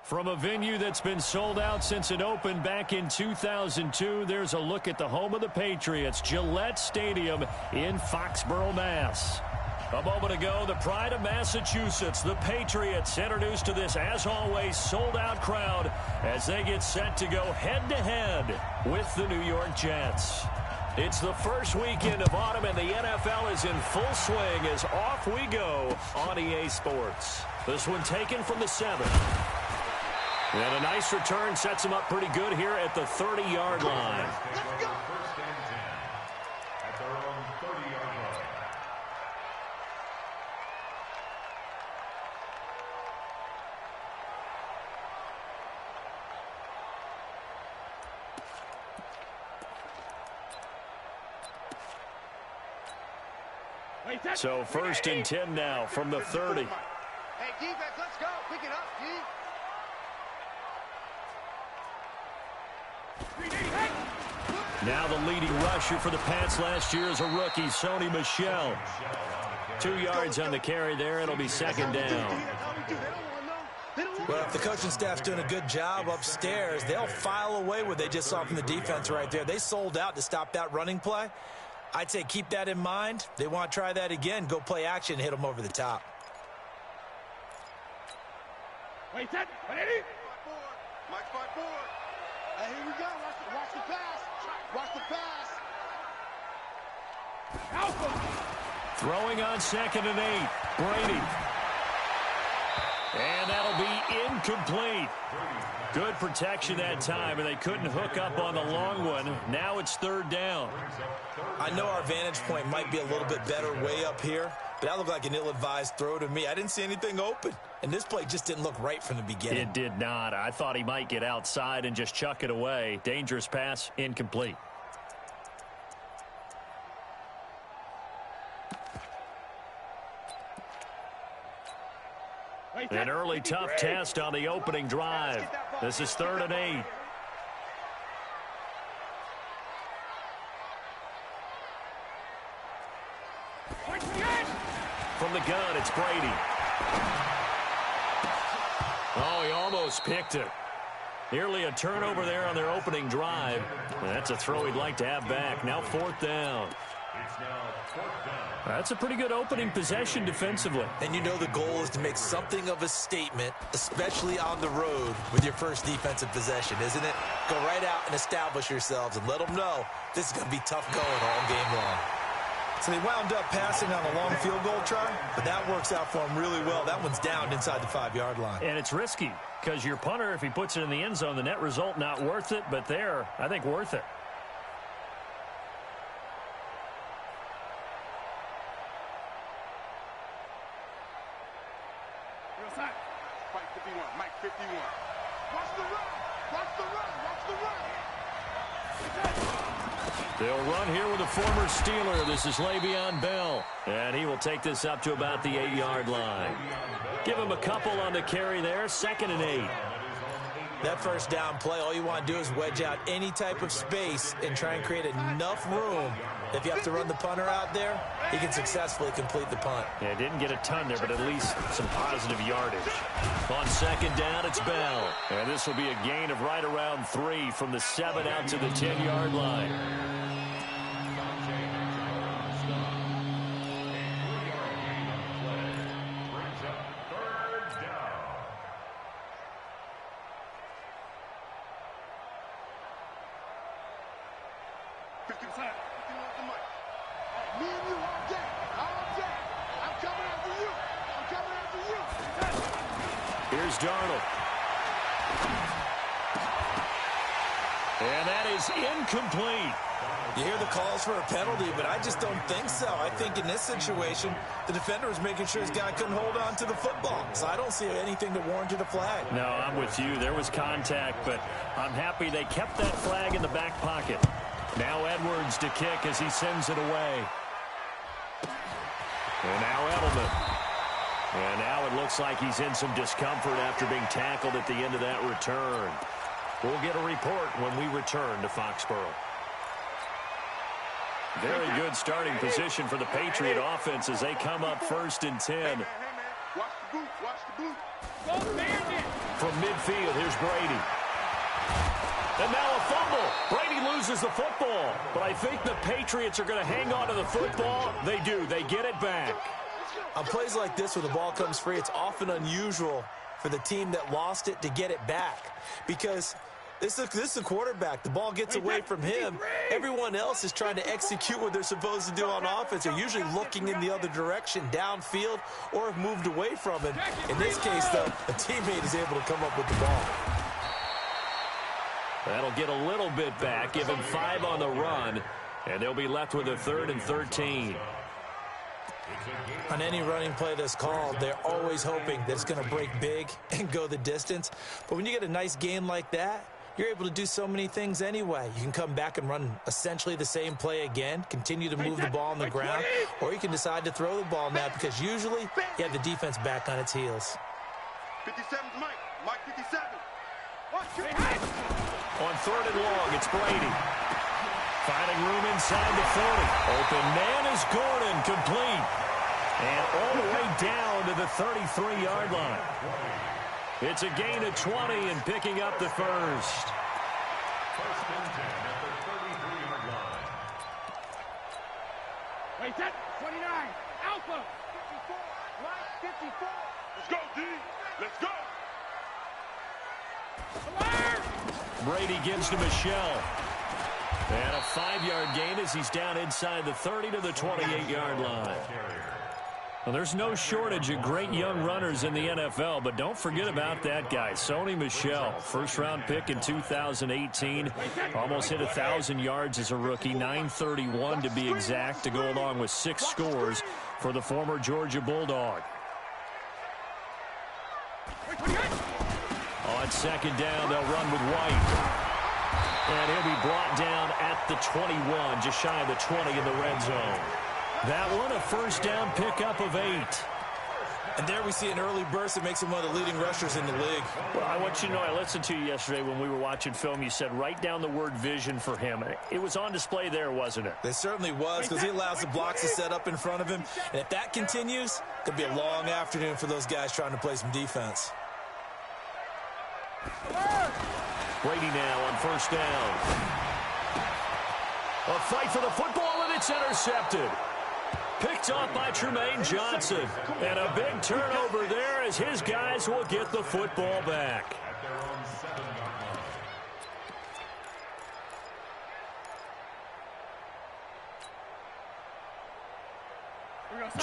From a venue that's been sold out since it opened back in 2002, there's a look at the home of the Patriots, Gillette Stadium in Foxborough, Mass. A moment ago, the pride of Massachusetts, the Patriots, introduced to this, as always, sold-out crowd as they get set to go head-to-head with the New York Jets. It's the first weekend of autumn, and the NFL is in full swing as off we go on EA Sports. This one taken from the 7. And a nice return sets him up pretty good here at the 30-yard line. Let's go. First and 10 at their own 30-yard line. So first and 10 now from the 30. Hey, defense, let's go. Pick it up, G. Now the leading rusher for the Pats last year is a rookie, Sony Michel. 2 yards on the carry there. It'll be second down. Well, if the coaching staff's doing a good job upstairs, they'll file away what they just saw from the defense right there. They sold out to stop that running play. I'd say keep that in mind. They want to try that again. Go play action, hit them over the top. Wait, set. Ready? Mike 5-4. Hey, here we go. Watch the pass. Watch the pass. Alpha. Throwing on second and 8. Brady. And that'll be incomplete. Good protection that time, and they couldn't hook up on the long one. Now it's third down. I know our vantage point might be a little bit better way up here, but that looked like an ill-advised throw to me. I didn't see anything open, and this play just didn't look right from the beginning. It did not. I thought he might get outside and just chuck it away. Dangerous pass, incomplete. An early tough test on the opening drive. This is third and 8. From the gun, it's Brady. Oh, he almost picked it. Nearly a turnover there on their opening drive. That's a throw he'd like to have back. Now fourth down. It's now fourth down. That's a pretty good opening possession defensively. And you know the goal is to make something of a statement, especially on the road with your first defensive possession, isn't it? Go right out and establish yourselves and let them know this is going to be tough going all game long. So they wound up passing on a long field goal try, but that works out for them really well. That one's down inside the 5-yard line. And it's risky because your punter, if he puts it in the end zone, the net result not worth it, but there, I think worth it. Mike 51. Mike 51. Watch the run. Watch the run. Watch the run. They'll run here with a former Steeler. This is Le'Veon Bell. And he will take this up to about the 8-yard line. Give him a couple on the carry there. Second and 8. That first down play, all you want to do is wedge out any type of space and try and create enough room. If you have to run the punter out there, he can successfully complete the punt. Yeah, didn't get a ton there, but at least some positive yardage. On second down, it's Bell. And this will be a gain of right around 3 from the 7 out to the 10-yard line. Here's Darnold. And that is incomplete. You hear the calls for a penalty, but I just don't think so. I think in this situation, the defender was making sure his guy couldn't hold on to the football. So I don't see anything that warranted a flag. No, I'm with you. There was contact, but I'm happy they kept that flag in the back pocket. Now Edwards to kick as he sends it away. And now Edelman. And now it looks like he's in some discomfort after being tackled at the end of that return. We'll get a report when we return to Foxborough. Very good starting position for the Patriot offense as they come up first and 10. Watch the boot. Watch the boot. Go Bandit. From midfield, here's Brady. And now a fumble. Brady loses the football. But I think the Patriots are going to hang on to the football. They do. They get it back. On plays like this where the ball comes free, it's often unusual for the team that lost it to get it back. Because this is a quarterback. The ball gets away from him. Everyone else is trying to execute what they're supposed to do on offense. They're usually looking in the other direction, downfield, or have moved away from it. In this case, though, a teammate is able to come up with the ball. That'll get a little bit back, give him 5 on the run, and they'll be left with a 3rd and 13. On any running play that's called, they're always hoping that it's going to break big and go the distance. But when you get a nice gain like that, you're able to do so many things anyway. You can come back and run essentially the same play again, continue to move the ball on the ground, or you can decide to throw the ball now because usually you have the defense back on its heels. 57's Mike. Mike 57. On 3rd and long, it's Brady. Finding room inside the 40. Open man is Gordon, complete. And all the way down to the 33-yard line. It's a gain of 20 and picking up the first. First and 10 at the 33-yard line. Wait, set. 29. Alpha. 54. Right. 54. Let's go, D. Let's go. Alert. Brady gives to Michelle. And a 5-yard gain as he's down inside the 30 to the 28-yard line. Well, there's no shortage of great young runners in the NFL, but don't forget about that guy, Sony Michel. First-round pick in 2018. Almost hit 1,000 yards as a rookie, 931 to be exact, to go along with 6 scores for the former Georgia Bulldog. On 2nd down, they'll run with White. And he'll be brought down at the 21, just shy of the 20 in the red zone. That one, a first down pickup of 8. And there we see an early burst that makes him one of the leading rushers in the league. Well, I want you to know, I listened to you yesterday when we were watching film. You said write down the word vision for him. It was on display there, wasn't it? It certainly was, because he allows the blocks to set up in front of him. And if that continues, it could be a long afternoon for those guys trying to play some defense. Brady now on first down. A fight for the football, and it's intercepted. Picked off by Tremaine Johnson. And a big turnover there as his guys will get the football back. At their own 7-yard line.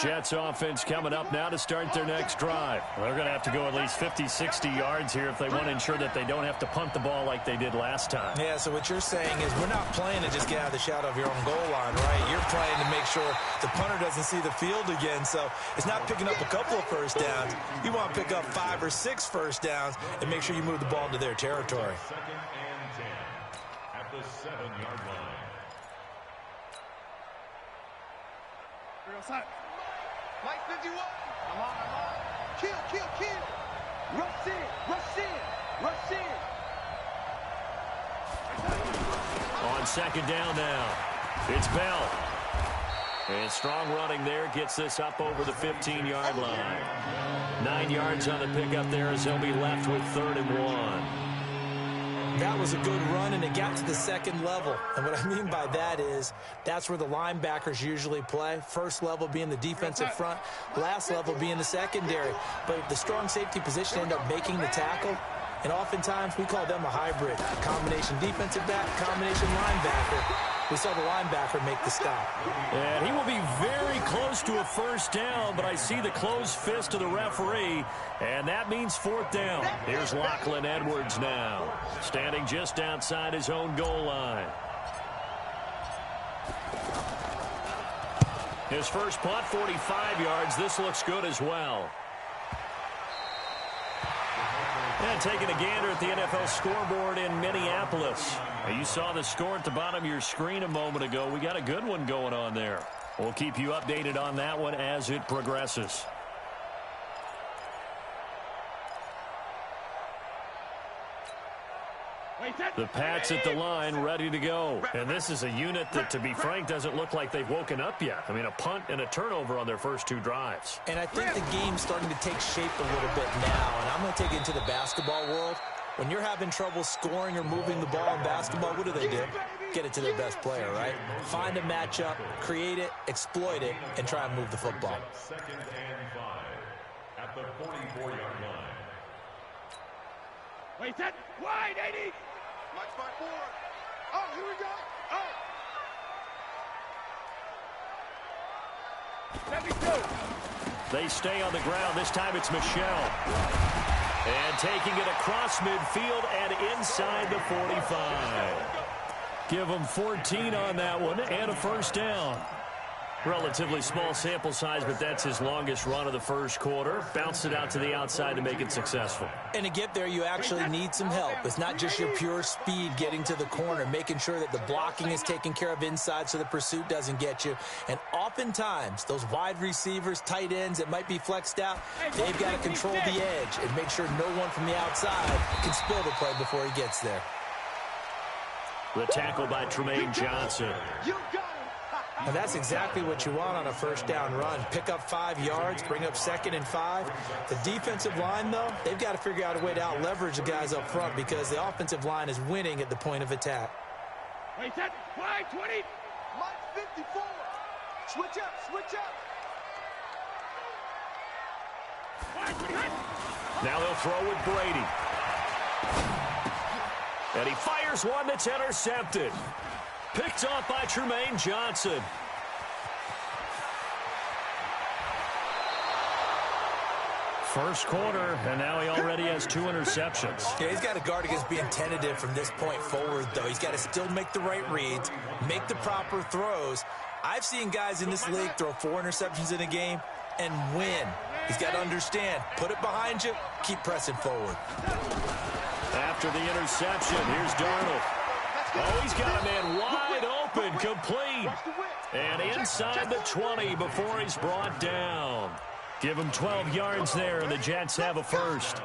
Jets offense coming up now to start their next drive. They're going to have to go at least 50, 60 yards here if they want to ensure that they don't have to punt the ball like they did last time. Yeah, so what you're saying is we're not playing to just get out of the shadow of your own goal line, right? You're playing to make sure the punter doesn't see the field again. So it's not picking up a couple of first downs. You want to pick up 5 or 6 first downs and make sure you move the ball into their territory. 2nd and 10 at the 7-yard line. Mike 51. I'm on. Kill. Rush in. On 2nd down now, it's Bell. And strong running there gets this up over the 15-yard line. 9 yards on the pickup there as they'll be left with 3rd and 1. That was a good run, and it got to the 2nd level. And what I mean by that is that's where the linebackers usually play. First level being the defensive front, last level being the secondary. But the strong safety position ended up making the tackle. And oftentimes we call them a hybrid. Combination defensive back, combination linebacker. We saw the linebacker make the stop. And he will be very close to a first down, but I see the closed fist of the referee, and that means 4th down. Here's Lachlan Edwards now, standing just outside his own goal line. His first punt, 45 yards. This looks good as well. And taking a gander at the NFL scoreboard in Minneapolis. You saw the score at the bottom of your screen a moment ago. We got a good one going on there. We'll keep you updated on that one as it progresses. The Pats at the line, ready to go. And this is a unit that, to be frank, doesn't look like they've woken up yet. I mean, a punt and a turnover on their first 2 drives. And I think the game's starting to take shape a little bit now. And I'm going to take it into the basketball world. When you're having trouble scoring or moving the ball in basketball, what do? Get it to their best player, right? Find a matchup, create it, exploit it, and try and move the football. 2nd and 5 at the 44-yard line. Wait, set, wide, 80. March back forward. Oh, here we go. Oh. 72. They stay on the ground. This time it's Michelle. And taking it across midfield and inside the 45. Give them 14 on that one and a first down. Relatively small sample size, but that's his longest run of the first quarter. Bounced it out to the outside to make it successful. And to get there, you actually need some help. It's not just your pure speed getting to the corner, making sure that the blocking is taken care of inside so the pursuit doesn't get you. And oftentimes, those wide receivers, tight ends that might be flexed out, they've got to control the edge and make sure no one from the outside can spill the play before he gets there. The tackle by Tremaine Johnson. You got him. And that's exactly what you want on a first down run. Pick up 5 yards, bring up 2nd and 5. The defensive line, though, they've got to figure out a way to out-leverage the guys up front because the offensive line is winning at the point of attack. Wait, set, wide, 20. Mike 54. Switch up, switch up. Wide, 20. Now they'll throw with Brady. And he fires one that's intercepted. Picked off by Tremaine Johnson. First quarter, and now he already has 2 interceptions. Yeah, he's got to guard against being tentative from this point forward, though. He's got to still make the right reads, make the proper throws. I've seen guys in this league throw 4 interceptions in a game and win. He's got to understand, put it behind you, keep pressing forward. After the interception, here's Darnold. Oh, he's got a man wide open, complete. And inside the 20 before he's brought down. Give him 12 yards there, and the Jets have a first.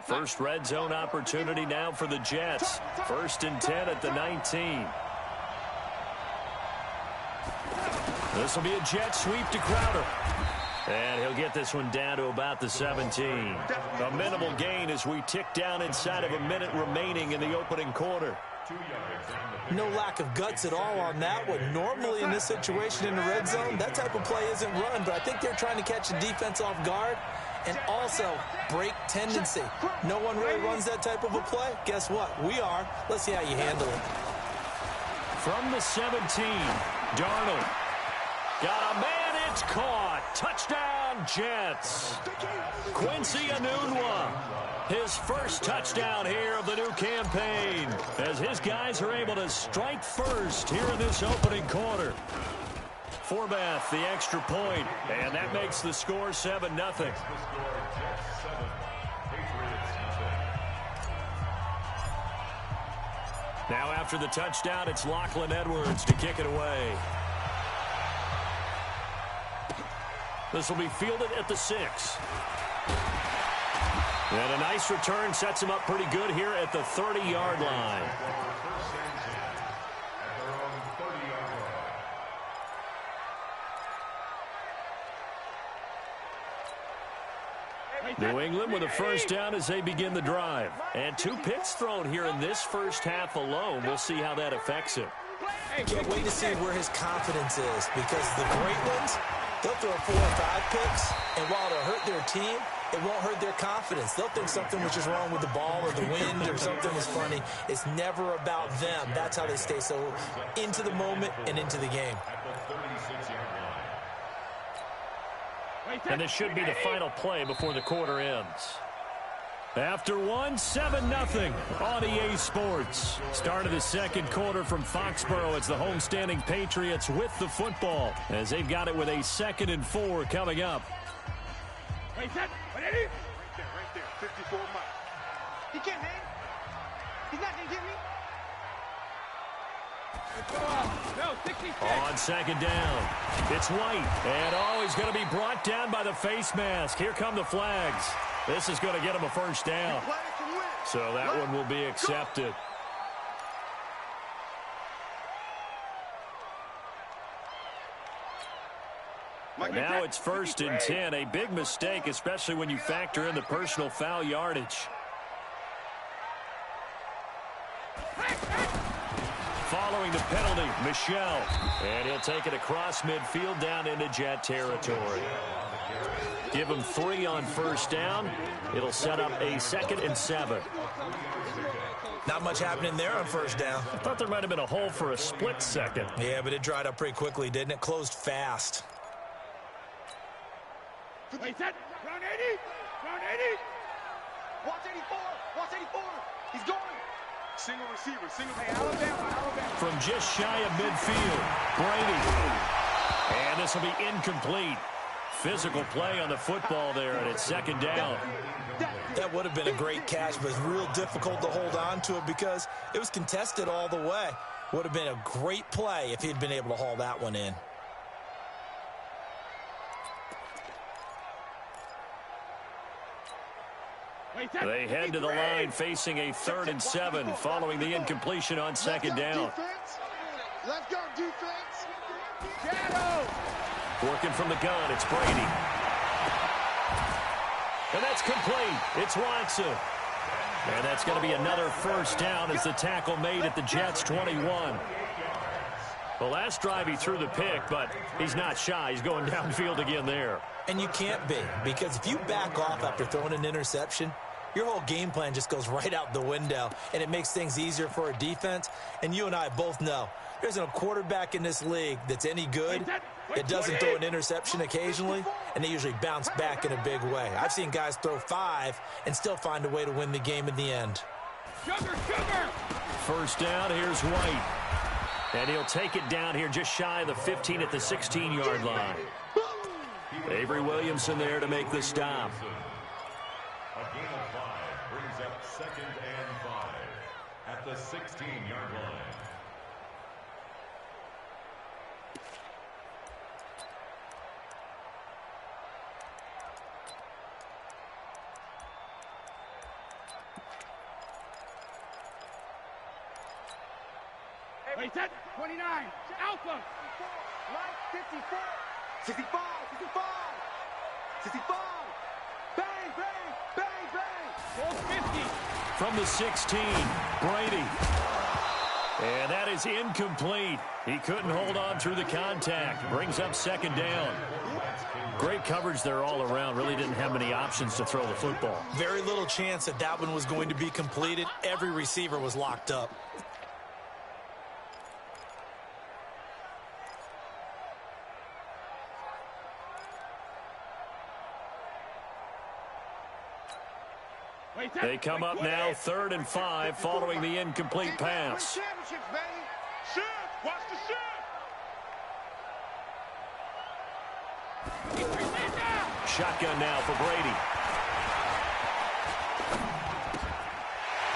First red zone opportunity now for the Jets. 1st and 10 at the 19. This will be a jet sweep to Crowder. And he'll get this one down to about the 17. A minimal gain as we tick down inside of a minute remaining in the opening quarter. No lack of guts at all on that one. Normally in this situation in the red zone, that type of play isn't run, but I think they're trying to catch the defense off guard and also break tendency. No one really runs that type of a play. Guess what? We are. Let's see how you handle it. From the 17, Darnold. Got a man, it's caught. Touchdown, Jets. Quincy Enunwa, his first touchdown here of the new campaign, as his guys are able to strike first here in this opening quarter. Forbath, the extra point, and that makes the score 7-0. Now after the touchdown, it's Lachlan Edwards to kick it away. This will be fielded at the 6. And a nice return sets him up pretty good here at the 30-yard line. New England with a first down as they begin the drive. And 2 picks thrown here in this first half alone. We'll see how that affects him. Can't wait to see where his confidence is, because the great ones, they'll throw 4 or 5 picks, and while it'll hurt their team, it won't hurt their confidence. They'll think something was just wrong with the ball or the wind or something was funny. It's never about them. That's how they stay so into the moment and into the game. And this should be the final play before the quarter ends. After one, 7-0 on EA Sports. Start of the second quarter from Foxborough. It's the homestanding Patriots with the football, as they've got it with a 2nd and 4 coming up. Wait, set, ready? Right there, 54 Mike. He can't hang. He's not going to get me. No, 66. On second down, it's White. And, he's going to be brought down by the face mask. Here come the flags. This is going to get him a first down. So that one will be accepted. Now it's 1st and 10. A big mistake, especially when you factor in the personal foul yardage. Following the penalty, Michel. And he'll take it across midfield down into Jet territory. Give him 3 on first down. It'll set up a 2nd and 7. Not much happening there on first down. I thought there might have been a hole for a split second. Yeah, but it dried up pretty quickly, didn't it? Closed fast. Wait, set. Round 80. Round 80. Watch 84. Watch 84. He's going. Single receiver. Single. Hey, Alabama. From just shy of midfield, Brady. And this will be incomplete. Physical play on the football there, and it's 2nd down. That would have been a great catch, but it's real difficult to hold on to it because it was contested all the way. Would have been a great play if he'd been able to haul that one in. They head to the line facing a 3rd and 7 following the incompletion on 2nd down. Let's go, defense. Shadow. Working from the gun, it's Brady. And that's complete. It's Watson. And that's going to be another first down as the tackle made at the Jets' 21. The last drive he threw the pick, but he's not shy. He's going downfield again there. And you can't be, because if you back off after throwing an interception, your whole game plan just goes right out the window, and it makes things easier for a defense. And you and I both know there isn't a quarterback in this league that's any good that doesn't throw an interception occasionally, and they usually bounce back in a big way. I've seen guys throw 5 and still find a way to win the game in the end. Sugar. First down, here's White. And he'll take it down here just shy of the 15 at the 16-yard line. Avery Williamson there to make the stop. A gain of 5 brings up 2nd and 5 at the 16-yard line. Wait, set. 29. Alpha. Right, 54. 65. 65. Bang, bang, bang, bang. 50. From the 16, Brady. And that is incomplete. He couldn't hold on through the contact. Brings up 2nd down. Great coverage there all around. Really didn't have many options to throw the football. Very little chance that that one was going to be completed. Every receiver was locked up. They come up now 3rd and 5 following the incomplete pass. Championships, baby. Shift. Watch the shift. Shotgun now for Brady.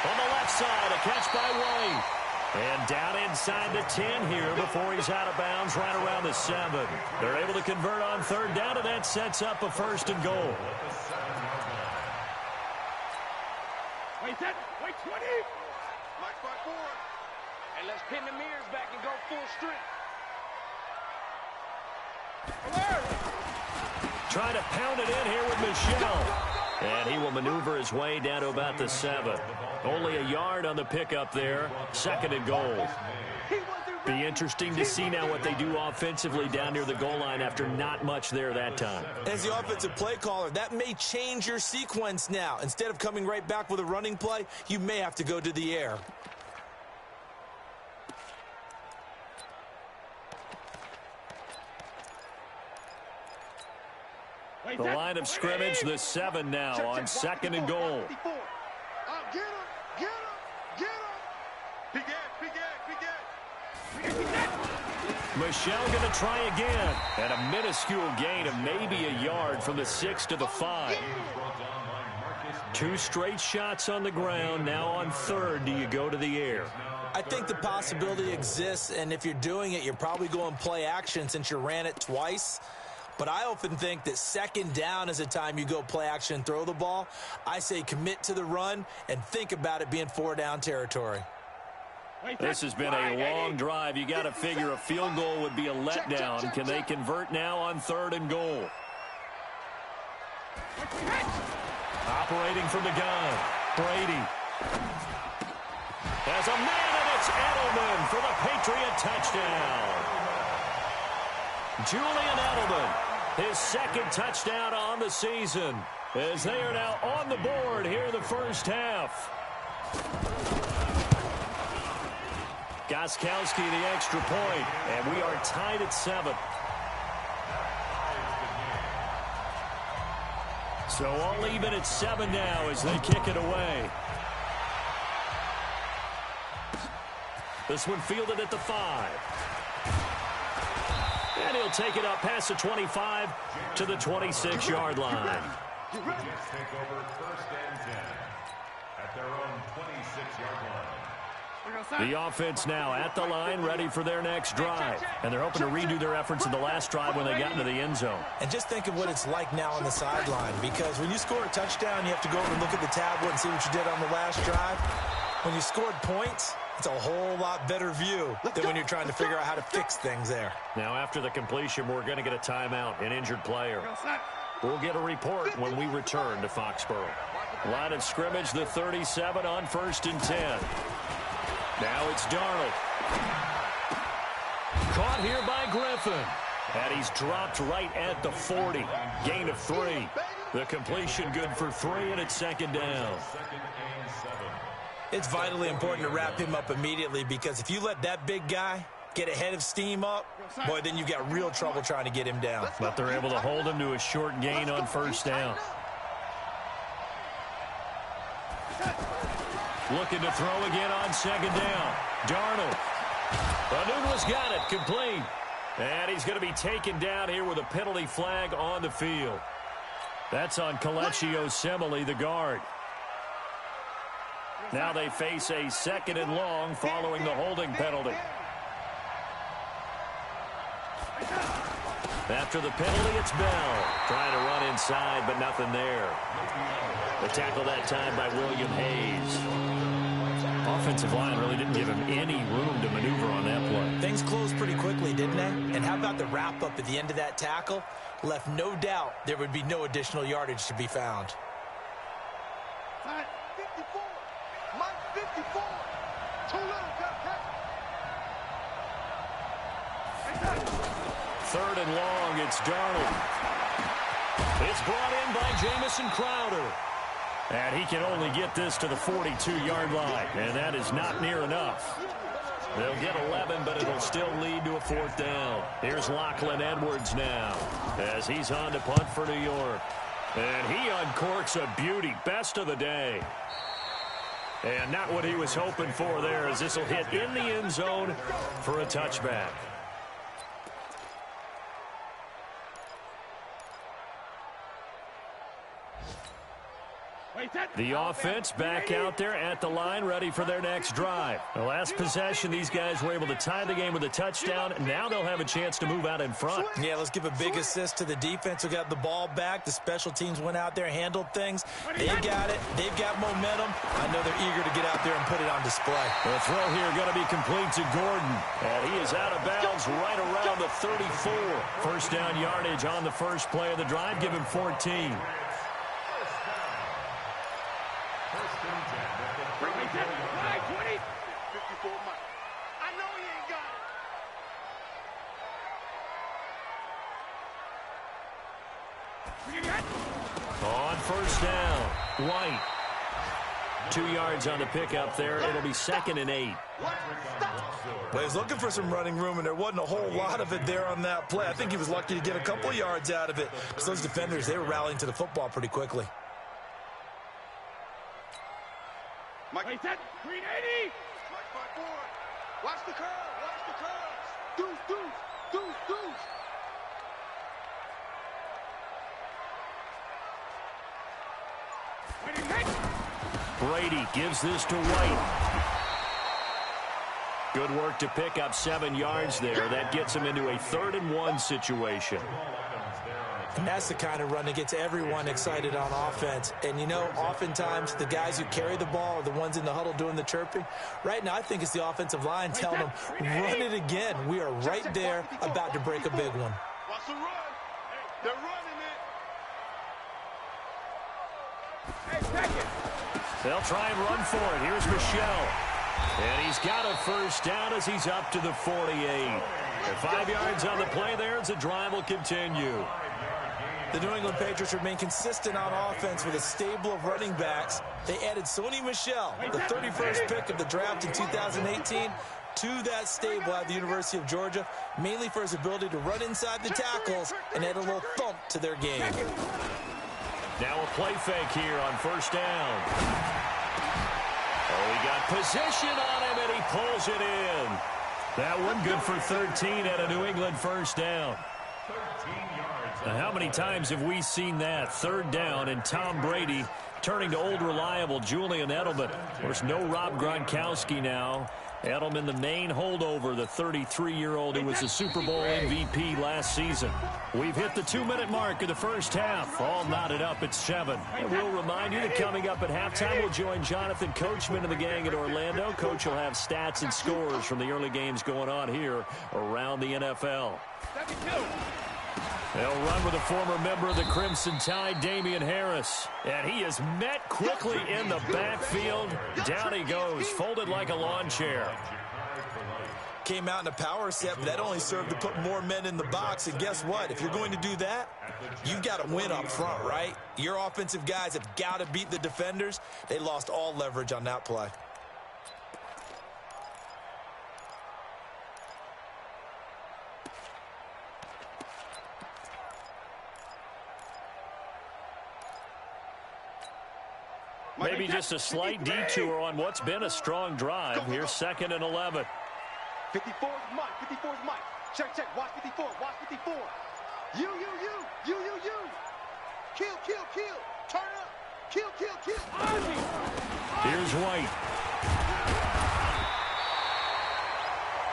On the left side, a catch by White. And down inside the 10 here before he's out of bounds right around the 7. They're able to convert on 3rd down, and that sets up a 1st and goal. Wait, set. Wait, 20. Mike spot forward. And let's pin the mirrors back and go full strength. Alert. Trying to pound it in here with Michel. And he will maneuver his way down to about the 7. Only a yard on the pickup there. 2nd and goal. Be interesting to see now what they do offensively down near the goal line after not much there that time. As the offensive play caller, that may change your sequence now. Instead of coming right back with a running play, you may have to go to the air. The line of scrimmage, the 7 now on 2nd and goal. Get him. Get him. Get him. Big Michel going to try again. And a minuscule gain of maybe a yard from the 6 to the 5. 2 straight shots on the ground. Now on 3rd, do you go to the air? I think the possibility exists, and if you're doing it, you're probably going play action since you ran it twice. But I often think that second down is a time you go play action and throw the ball. I say commit to the run and think about it being 4-down territory. This has been a long drive. You got to figure a field goal would be a letdown. Can they convert now on 3rd and goal? Operating from the gun, Brady. As a man, and it's Edelman for the Patriot touchdown. Julian Edelman, his 2nd touchdown on the season, as they are now on the board here in the first half. Gostkowski the extra point, and we are tied at 7. So all even at 7 now as they kick it away. This one fielded at the 5. And he'll take it up past the 25 to the 26-yard line. Take over 1st and 10 at their own 26-yard line. The offense now at the line, ready for their next drive. And they're hoping to redo their efforts in the last drive when they got into the end zone. And just think of what it's like now on the sideline, because when you score a touchdown, you have to go over and look at the tablet and see what you did on the last drive. When you scored points, it's a whole lot better view than when you're trying to figure out how to fix things there. Now, after the completion, we're going to get a timeout, an injured player. We'll get a report when we return to Foxborough. Line of scrimmage, the 37 on 1st and 10. Now it's Darnold. Caught here by Griffin. And he's dropped right at the 40. Gain of 3. The completion good for 3, and it's 2nd down. It's vitally important to wrap him up immediately, because if you let that big guy get ahead of steam up, boy, then you've got real trouble trying to get him down. But they're able to hold him to a short gain on 1st down. Looking to throw again on 2nd down. Darnold. Anunwa's got it, complete. And he's going to be taken down here with a penalty flag on the field. That's on Kelechi Osemele, the guard. Now they face a 2nd and long following the holding penalty. After the penalty, it's Bell. Trying to run inside, but nothing there. The tackle that time by William Hayes. Offensive line really didn't give him any room to maneuver on that play. Things closed pretty quickly, didn't they? And how about the wrap-up at the end of that tackle? Left no doubt there would be no additional yardage to be found. 54. Mike 54. Too little, Third and long, it's Darnold. It's brought in by Jamison Crowder. And he can only get this to the 42-yard line, and that is not near enough. They'll get 11, but it'll still lead to a 4th down. Here's Lachlan Edwards now as he's on to punt for New York. And he uncorks a beauty, best of the day. And not what he was hoping for there, as this will hit in the end zone for a touchback. The offense back out there at the line, ready for their next drive. The last possession, these guys were able to tie the game with a touchdown. Now they'll have a chance to move out in front. Yeah, let's give a big assist to the defense who got the ball back. The special teams went out there, handled things. They've got it. They've got momentum. I know they're eager to get out there and put it on display. The throw here going to be complete to Gordon. And he is out of bounds right around the 34. First down yardage on the first play of the drive. Give him 14. On first down, White. 2 yards on the pickup there. It'll be 2nd and 8. Well, he was looking for some running room, and there wasn't a whole lot of it there on that play. I think he was lucky to get a couple yards out of it, because those defenders, they were rallying to the football pretty quickly. Mike, 380. Mike, forward. Watch the curve. Watch the curve. Deuce, deuce, deuce, deuce. Brady gives this to White. Good work to pick up 7 yards there. That gets him into a 3rd-and-1 situation. And that's the kind of run that gets everyone excited on offense. And, you know, oftentimes the guys who carry the ball are the ones in the huddle doing the chirping. Right now, I think it's the offensive line telling them, run it again. We are right there about to break a big one. Watch the run. They're running it. Hey, take it. They'll try and run for it. Here's Michel. And he's got a 1st down as he's up to the 48. 5 yards on the play there as the drive will continue. The New England Patriots remain consistent on offense with a stable of running backs. They added Sony Michel, the 31st pick of the draft in 2018, to that stable at the University of Georgia, mainly for his ability to run inside the tackles and add a little thump to their game. Now a play fake here on 1st down. Oh, he got position on him, and he pulls it in. That one good for 13 at a New England 1st down. Now, how many times have we seen that? 3rd down and Tom Brady turning to old reliable Julian Edelman. Of course, no Rob Gronkowski now. Edelman, the main holdover, the 33-year-old who was a Super Bowl MVP last season. We've hit the 2-minute mark of the 1st half. All knotted up at 7. And we'll remind you that coming up at halftime, we'll join Jonathan Coachman and the gang at Orlando. Coach will have stats and scores from the early games going on here around the NFL. 72. They'll run with a former member of the Crimson Tide, Damian Harris. And he is met quickly in the backfield. Down he goes, folded like a lawn chair. Came out in a power set, but that only served to put more men in the box. And guess what? If you're going to do that, you've got to win up front, right? Your offensive guys have got to beat the defenders. They lost all leverage on that play. Maybe just a slight detour on what's been a strong drive. Here's 2nd and 11. 54 is Mike. 54 is Mike. Check, check. Watch 54. Watch 54. You. Kill. Turn up. Kill. Here's White.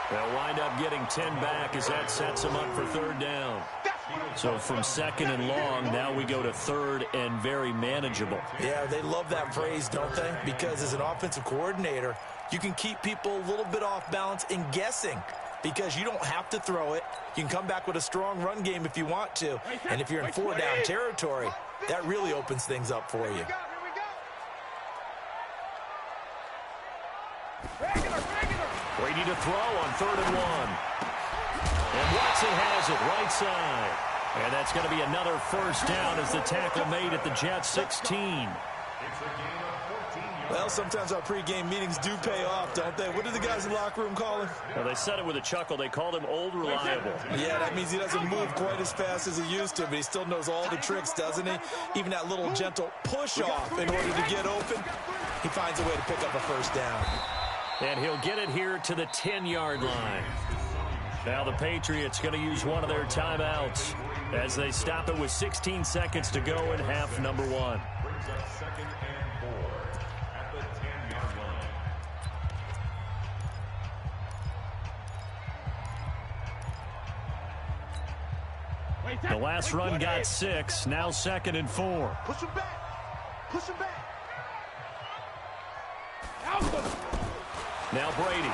They'll wind up getting 10 back as that sets them up for 3rd down. So from 2nd and long, now we go to 3rd and very manageable. Yeah, they love that phrase, don't they? Because as an offensive coordinator, you can keep people a little bit off balance and guessing because you don't have to throw it. You can come back with a strong run game if you want to. And if you're in 4-down territory, that really opens things up for you. Brady to throw on 3rd and 1. And Watson has it right side. And that's going to be another 1st down as the tackle made at the Jets 16. Well, sometimes our pregame meetings do pay off, don't they? What do the guys in the locker room call him? Well, they said it with a chuckle. They called him old reliable. Yeah, that means he doesn't move quite as fast as he used to, but he still knows all the tricks, doesn't he? Even that little gentle push-off in order to get open, he finds a way to pick up a 1st down. And he'll get it here to the 10-yard line. Now the Patriots going to use one of their timeouts as they stop it with 16 seconds to go in half number 1. Brings up 2nd and 4 at the 10-yard line. The last run got 6. Now 2nd and 4. Push him back. Now Brady.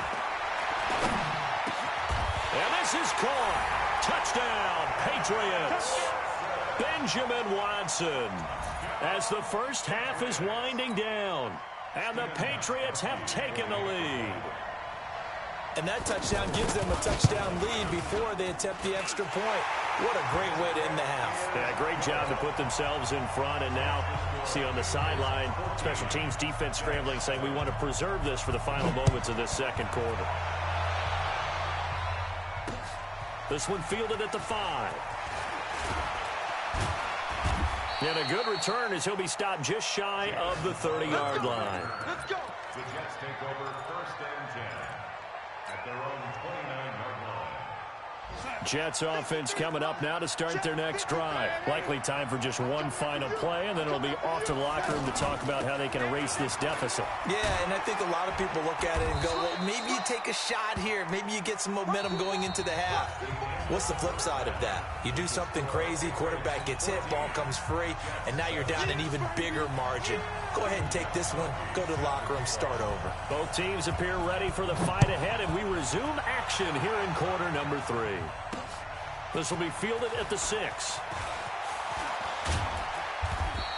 And this is caught. Touchdown, Patriots. Benjamin Watson. As the 1st half is winding down. And the Patriots have taken the lead. And that touchdown gives them a touchdown lead before they attempt the extra point. What a great way to end the half. Yeah, great job to put themselves in front. And now, see on the sideline, special teams defense scrambling, saying we want to preserve this for the final moments of this 2nd quarter. This one fielded at the 5. And a good return as he'll be stopped just shy of the 30-yard line. Let's go. The Jets take over 1st and 10 at their own 29-yard line. Jets offense coming up now to start their next drive. Likely time for just one final play, and then it'll be off to the locker room to talk about how they can erase this deficit. Yeah, and I think a lot of people look at it and go, well, maybe you take a shot here. Maybe you get some momentum going into the half. What's the flip side of that? You do something crazy, quarterback gets hit, ball comes free, and now you're down an even bigger margin. Go ahead and take this one, go to the locker room, start over. Both teams appear ready for the fight ahead, and we resume action here in quarter number 3. This will be fielded at the 6.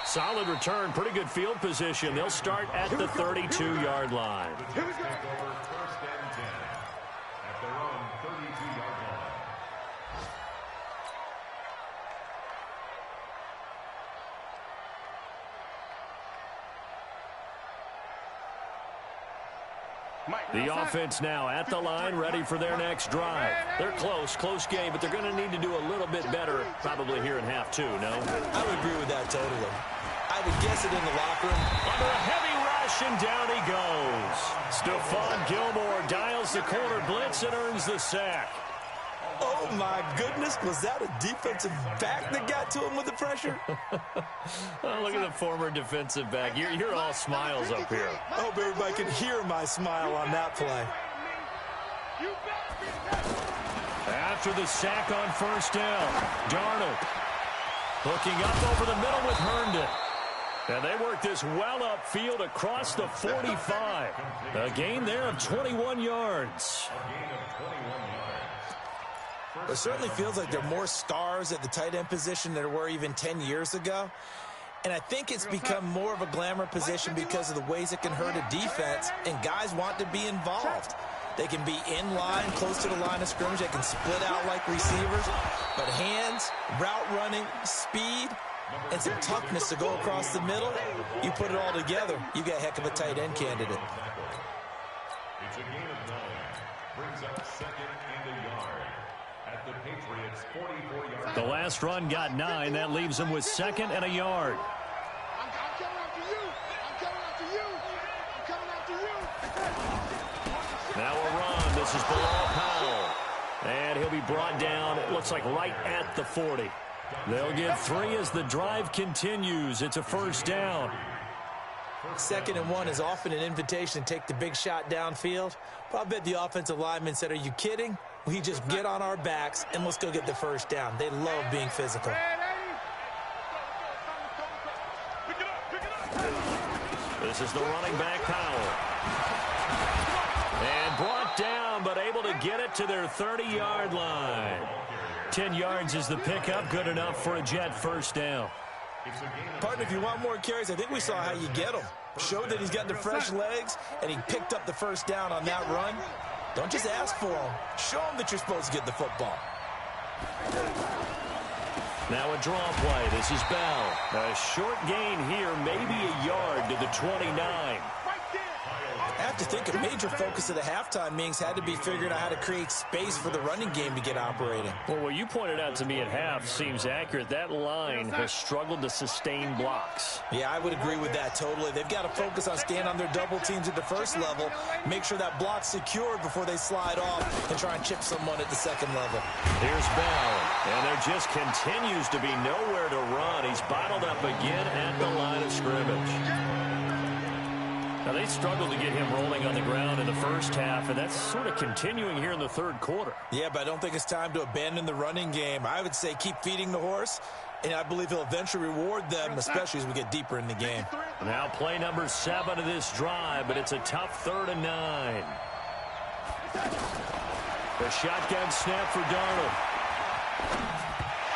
Solid return, pretty good field position. They'll start at the 32-yard line. Here we go. First and 10 at their own 32-yard line. The offense now at the line, ready for their next drive. They're close game, but they're going to need to do a little bit better probably here in half 2, no? I would agree with that totally. I would guess it in the locker room. Under a heavy rush, and down he goes. Stephon Gilmore dials the corner blitz and earns the sack. Oh, my goodness. Was that a defensive back that got to him with the pressure? Oh, look at the former defensive back. You're all smiles up here. I hope everybody can hear my smile on that play. After the sack on first down, Darnold hooking up over the middle with Herndon. And they work this well upfield across the 45. A gain there of 21 yards. It certainly feels like there are more stars at the tight end position than there were even 10 years ago. And I think it's become more of a glamour position because of the ways it can hurt a defense, and guys want to be involved. They can be in line, close to the line of scrimmage. They can split out like receivers. But hands, route running, speed, and some toughness to go across the middle, you put it all together, you got a heck of a tight end candidate. It's a gain of 9. Brings up second and a yard. At the Patriots' 44-yard. The last run got 9. That leaves them with second and a yard. I'm coming after you. I'm coming after you. I'm coming after you. Now a run. This is below Powell. And he'll be brought down, it looks like right at the 40. They'll get 3 as the drive continues. It's a first down. 2nd and 1 is often an invitation to take the big shot downfield. But I bet the offensive lineman said, are you kidding? We just get on our backs and let's go get the first down. They love being physical. This is the running back, Powell. And brought down, but able to get it to their 30-yard line. 10 yards is the pickup, good enough for a Jet first down. Partner, if you want more carries, I think we saw how you get them. Showed that he's got the fresh legs, and he picked up the first down on that run. Don't just ask for them. Show them that you're supposed to get the football. Now a draw play. This is Bell. A short gain here, maybe a yard to the 29. I have to think a major focus of the halftime meetings had to be figuring out how to create space for the running game to get operating. Well, what you pointed out to me at half seems accurate. That line has struggled to sustain blocks. Yeah, I would agree with that totally. They've got to focus on staying on their double teams at the first level, make sure that block's secured before they slide off and try and chip someone at the second level. Here's Bell, and there just continues to be nowhere to run. He's bottled up again at the line of scrimmage. Now, they struggled to get him rolling on the ground in the first half, and that's sort of continuing here in the third quarter. Yeah, but I don't think it's time to abandon the running game. I would say keep feeding the horse, and I believe he'll eventually reward them, especially as we get deeper in the game. Now play number 7 of this drive, but it's a tough 3rd and 9. The shotgun snap for Darnold.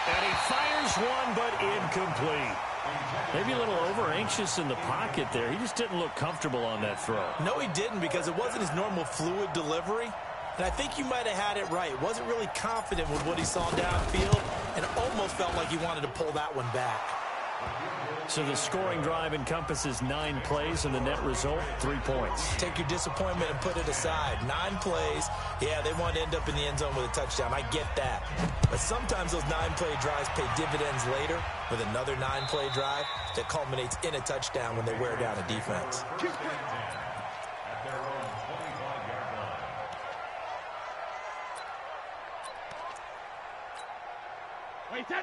And he fires one, but incomplete. Maybe a little over-anxious in the pocket there. He just didn't look comfortable on that throw. No, he didn't, because it wasn't his normal fluid delivery. And I think you might have had it right. Wasn't really confident with what he saw downfield and almost felt like he wanted to pull that one back. So the scoring drive encompasses 9 plays, and the net result, 3 points. Take your disappointment and put it aside. 9 plays. Yeah, they want to end up in the end zone with a touchdown. I get that. But sometimes those 9-play drives pay dividends later with another 9-play drive that culminates in a touchdown when they wear down a defense. At their own 25-yard line.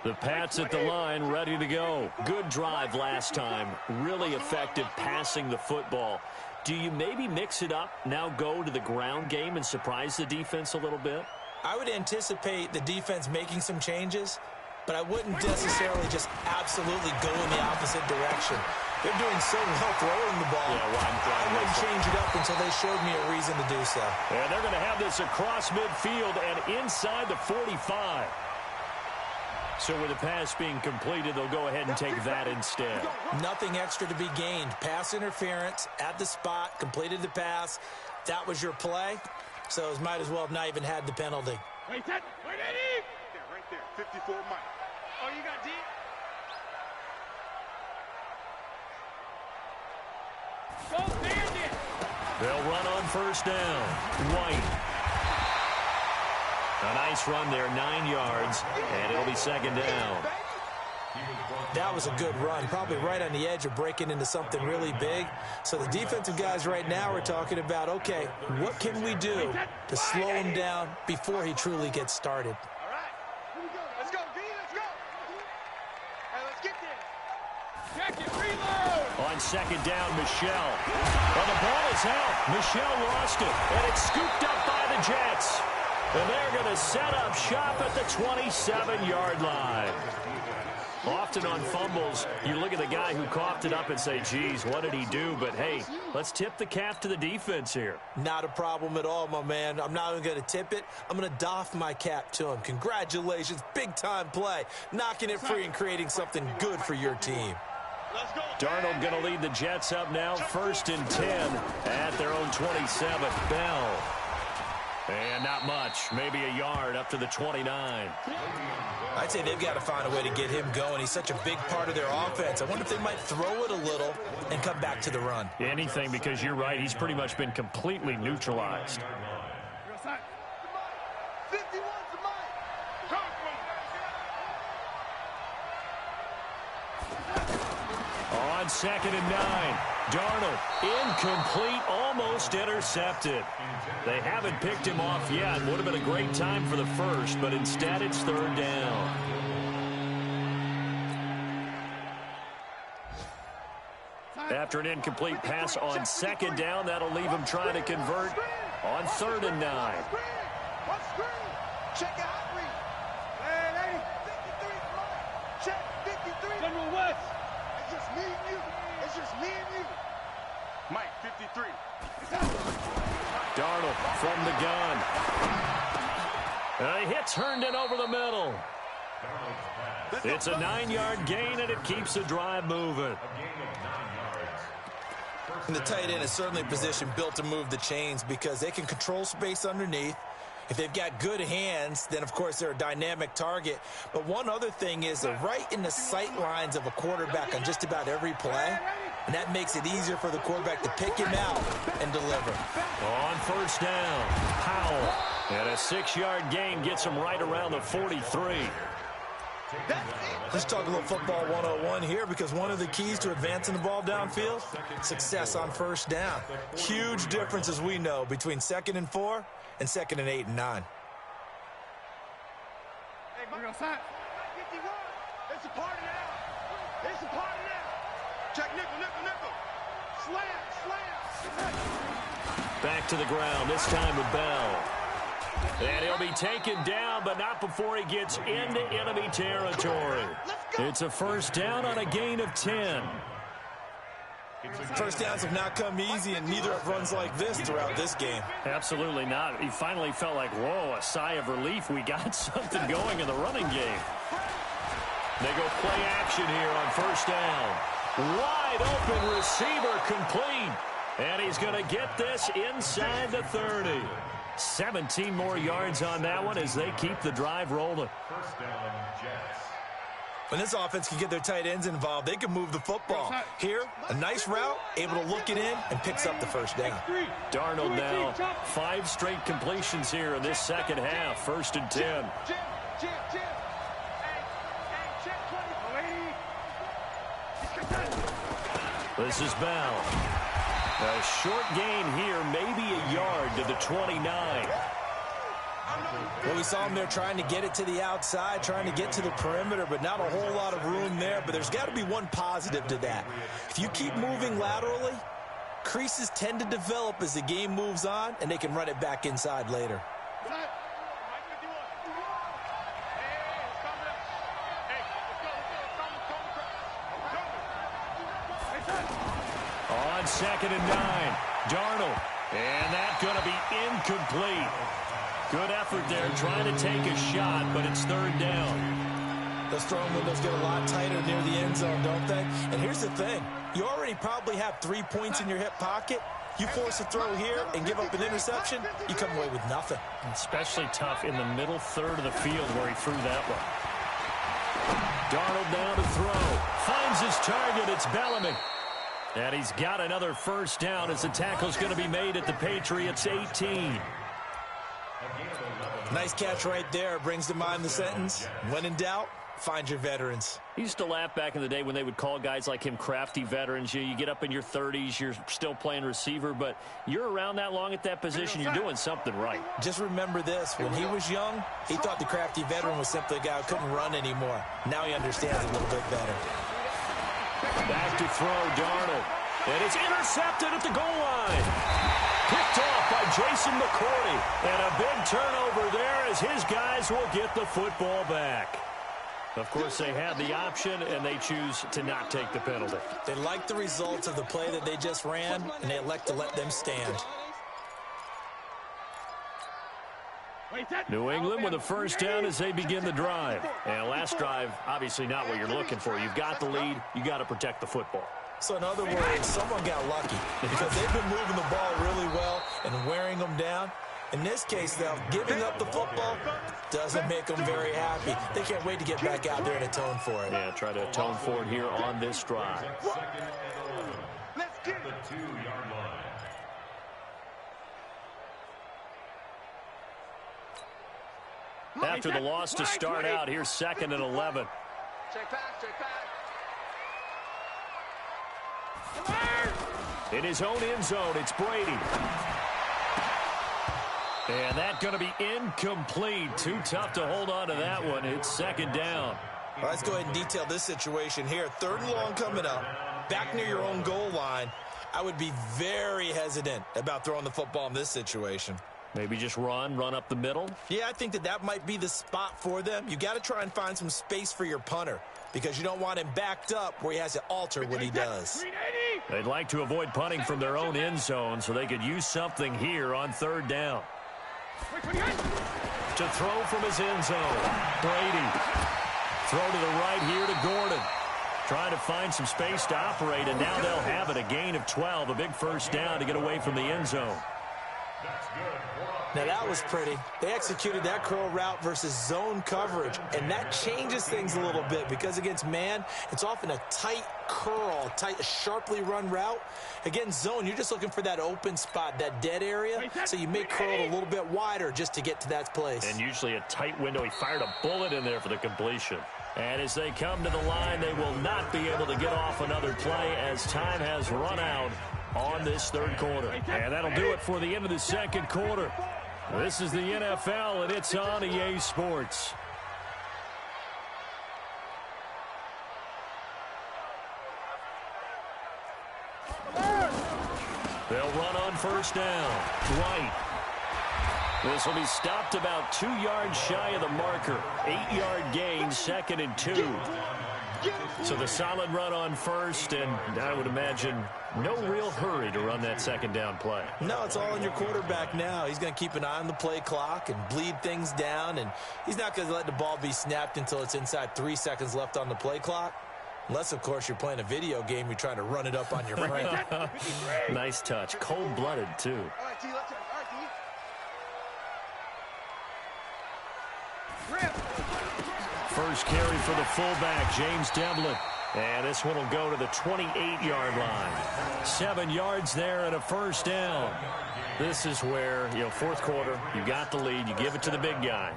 The Pats at the line, ready to go. Good drive last time. Really effective passing the football. Do you maybe mix it up, now go to the ground game and surprise the defense a little bit? I would anticipate the defense making some changes, but I wouldn't necessarily just absolutely go in the opposite direction. They're doing so well throwing the ball. I wouldn't change it up until they showed me a reason to do so. And they're going to have this across midfield and inside the 45. So with the pass being completed, they'll go ahead and take that instead. Nothing extra to be gained. Pass interference at the spot, completed the pass. That was your play, so it might as well have not even had the penalty. Wait, that. Wait, Eddie. Yeah, right there. 54 Mike. Oh, you got deep? Go Bandit! They'll run on first down. White. A nice run there, 9 yards, and it'll be second down. That was a good run, probably right on the edge of breaking into something really big. So the defensive guys right now are talking about, okay, what can we do to slow him down before he truly gets started? All right. Here we go. Let's go, D. Let's go. Hey, let's get there. Check it, reload! On second down, Michelle. Well, the ball is out. Michelle lost it, and it's scooped up by the Jets. And they're going to set up shop at the 27-yard line. Often on fumbles, you look at the guy who coughed it up and say, geez, what did he do? But, hey, let's tip the cap to the defense here. Not a problem at all, my man. I'm not even going to tip it. I'm going to doff my cap to him. Congratulations. Big-time play. Knocking it free and creating something good for your team. Darnold going to lead the Jets up now, 1st and 10 at their own 27. Bell. And not much, maybe a yard up to the 29. I'd say they've got to find a way to get him going. He's such a big part of their offense. I wonder if they might throw it a little and come back to the run. Anything, because you're right. He's pretty much been completely neutralized. 51 to Mike. On 2nd and 9. Darnold, incomplete, almost intercepted. They haven't picked him off yet. Would have been a great time for the first, but instead it's 3rd down. After an incomplete pass on 2nd down, that'll leave him trying to convert on 3rd and 9. Check out read. Hey, 53 Mike. Check 53. General West! It's just me and you. It's just me and you. Mike, 53. Darnold from the gun. A hit turned it over the middle. It's a 9-yard gain, and it keeps the drive moving. And the tight end is certainly a position built to move the chains because they can control space underneath. If they've got good hands, then, of course, they're a dynamic target. But one other thing is they're right in the sight lines of a quarterback on just about every play. And that makes it easier for the quarterback to pick him out and deliver. On 1st down, Powell. And a 6-yard gain gets him right around the 43. Let's talk a little football 101 here because one of the keys to advancing the ball downfield, success on 1st down. Huge difference, as we know, between 2nd and 4 and 2nd and 8 and 9. Hey, Mike, 51. It's a party now. It's a party now. Check nickel, nickel, nickel. Slam, slam. Back to the ground, this time with Bell. And he'll be taken down, but not before he gets into enemy territory. It's a 1st down on a gain of 10. First downs have not come easy, and neither have runs like this throughout this game. Absolutely not. He finally felt like, whoa, a sigh of relief. We got something going in the running game. They go play action here on 1st down. Wide open receiver complete. And he's going to get this inside the 30. 17 more yards on that one as they keep the drive rolling. 1st down, Jets. When this offense can get their tight ends involved, they can move the football. Here, a nice route, able to look it in, and picks up the 1st down. Darnold now, 5 straight completions here in this 2nd half. 1st and 10. This is Bell. A short gain here, maybe a yard to the 29. Well, we saw him there trying to get it to the outside, trying to get to the perimeter, but not a whole lot of room there. But there's got to be one positive to that. If you keep moving laterally, creases tend to develop as the game moves on, and they can run it back inside later. On 2nd and 9, Darnold. And that's going to be incomplete. Good effort there, trying to take a shot, but it's 3rd down. Those throwing windows get a lot tighter near the end zone, don't they? And here's the thing. You already probably have 3 points in your hip pocket. You force a throw here and give up an interception, you come away with nothing. Especially tough in the middle third of the field where he threw that one. Darnold down to throw. Finds his target. It's Bellamy. And he's got another 1st down as the tackle's going to be made at the Patriots 18. Nice catch right there. Brings to mind the sentence, when in doubt, find your veterans. He used to laugh back in the day when they would call guys like him crafty veterans. You get up in your 30s, you're still playing receiver, but you're around that long at that position, you're doing something right. Just remember this. When he was young, he thought the crafty veteran was simply a guy who couldn't run anymore. Now he understands a little bit better. Back to throw, Darnold. And it's intercepted at the goal line. Picked off by Jason McCourty. And a big turnover there as his guys will get the football back. Of course, they had the option, and they choose to not take the penalty. They like the results of the play that they just ran, and they elect to let them stand. New England with a 1st down as they begin the drive. And last drive, obviously not what you're looking for. You've got the lead. You got to protect the football. So in other words, someone got lucky because they've been moving the ball really well and wearing them down. In this case, though, giving up the football doesn't make them very happy. They can't wait to get back out there and atone for it. Yeah, try to atone for it here on this drive. Let's get the 2-yard line. After the loss to start out, here's 2nd and 11. Check back, check back. In his own end zone, it's Brady. And that's going to be incomplete. Too tough to hold on to that one. It's 2nd down. All right, let's go ahead and detail this situation here. 3rd and long coming up, back near your own goal line. I would be very hesitant about throwing the football in this situation. Maybe just run up the middle? Yeah, I think that might be the spot for them. You got to try and find some space for your punter because you don't want him backed up where he has to alter what he does. They'd like to avoid punting from their own end zone so they could use something here on 3rd down. To throw from his end zone, Brady. Throw to the right here to Gordon. Trying to find some space to operate, and now they'll have it. A gain of 12, a big 1st down to get away from the end zone. Now that was pretty. They executed that curl route versus zone coverage, and that changes things a little bit because against man, it's often a tight curl, tight, sharply run route. Against zone, you're just looking for that open spot, that dead area, so you make curl a little bit wider just to get to that place. And usually a tight window. He fired a bullet in there for the completion. And as they come to the line, they will not be able to get off another play as time has run out on this 3rd quarter. And that'll do it for the end of the 2nd quarter. This is the NFL, and it's on EA Sports. They'll run on 1st down. White. This will be stopped about 2 yards shy of the marker. 8-yard gain, 2nd and 2. So the solid run on 1st, and I would imagine no real hurry to run that 2nd down play. No, it's all on your quarterback now. He's going to keep an eye on the play clock and bleed things down, and he's not going to let the ball be snapped until it's inside 3 seconds left on the play clock. Unless, of course, you're playing a video game, you're trying to run it up on your friend. Nice touch. Cold-blooded, too. All right, T, let's go. All right, T. First carry for the fullback, James Devlin. And this one will go to the 28-yard line. 7 yards there and a 1st down. This is where, 4th quarter, you got the lead. You give it to the big guy.